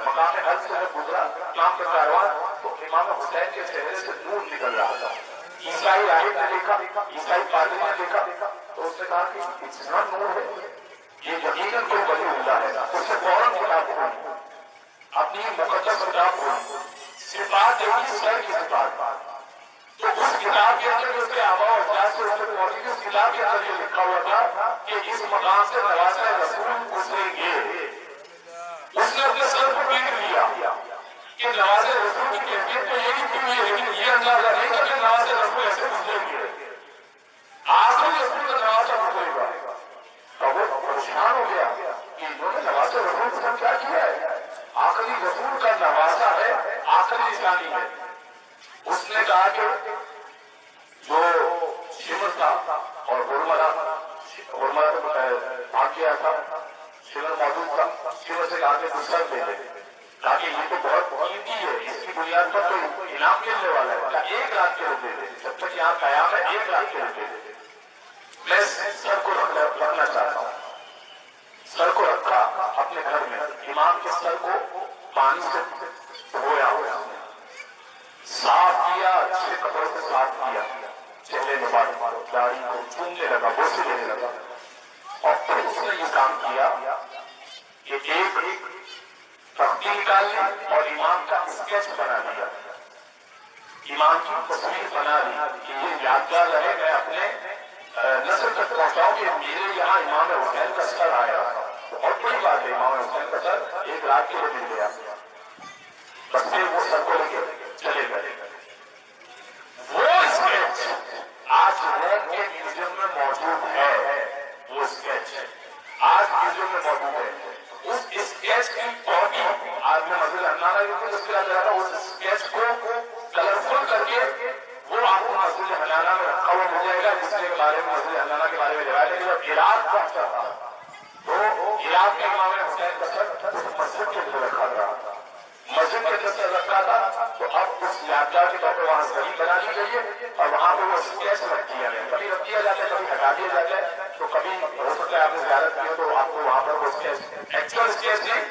مقام حج سے جب گزرا امام کا کاروان تو امام حسین کے چہرے سے نور نکل رہا تھا. عیسائی راہب نے دیکھا, عیسائی پادری نے دیکھا تو اس نے کہا کہ اتنا نور ہے, یہ یقیناً کوئی ولی اللہ ہے. اس نے فوراً کتاب کھولی, اپنی مقدس کتاب کھولی, صفات دیکھی سر کی صفات. تو اس کتاب کے اندر اس کے آباء و اجداد سے اس نے پہنچی تھی, اس کتاب کے اندر یہ لکھا ہوا تھا کہ اس مقام سے نوازۂ رسول گزریں گے. اس نے اپنے سر کو پیٹ لیا کہ نوازۂ رسول کی کیفیت تو یہی کی ہوئی ہے, لیکن یہ اندازہ نہیں کہ نوازۂ رسول ایسے گزریں گے. آخری رسول کا نوازہ گزرے گا. تو وہ پریشان ہو گیا کہ انہوں نے نوازۂ رسول کے ساتھ کیا کیا ہے, آخری رسول کا نوازہ ہے, آخری نشانی ہے. اس نے کہا کہ جو شمر تھا اور ہرملا تو بھاگ گیا تھا, شمر موجود تھا, شمر سے کہا کہ دوسرا دے دے. کہا کہ یہ تو بہت قیمتی ہے, اس کی بنیاد پر تو انعام ملنے والا ہے. کہا 1 رات کے لیے دے دے, جب تک یہاں قیام ہے 1 رات کے لیے دے دے. میں سر کو رکھنا چاہتا ہوں. سر کو رکھا اپنے گھر میں, امام کے سر کو پانی سے دھویا, صاف کیا, اچھے کپڑے سے صاف کیا, چہرے کے بعد داڑھی کو چومنے لگا, بوسے لینے لگا. اور پھر اس نے یہ کام کیا کہ ایک تختی نکال لی اور امام کا اسکیچ بنا لیا, امام کی تصویر بنا لی کہ یہ یادگار رہے, میں اپنے نسل تک پہنچاؤں کہ میرے یہاں امام حسین کا سر آیا. بہت بڑی بات ہے, امام حسین کا سر 1 رات کے لیے مل گیا. بس پھر وہ سر کو لے کے چلے گئے. وہ اسکیچ آج روم کے میوزیم میں موجود ہے. وہ اسکیچ آج میوزیم میں موجود ہے. اس اسکیچ کی کاپی آج میں مسجد حنانہ میں جب کیا جا رہا, اس اسکیچ کو کلرفل کر کے وہ آپ کو مسجد حنانہ میں رکھا ہوا مل جائے گا, جس کے بارے میں مسجد حنانہ کے بارے میں روایت ہے کہ جب عراق پہنچا تھا تو عراق کے امام حسین کا سر مسجد کے اندر رکھا تھا, مسجد کے اندر سر رکھا تھا. تو اب اس یادگار کے طور پہ وہاں زمین بنا دی گئی ہے اور وہاں پہ وہ اسکیچ رکھ دیا گیا. کبھی رکھ دیا جاتا ہے, کبھی ہٹا دیا جاتا ہے. تو کبھی ہو سکتا ہے آپ نے زیارت کی ہو تو آپ کو وہاں پر وہ اسکیچ ایکچوئل اسکیچ نہیں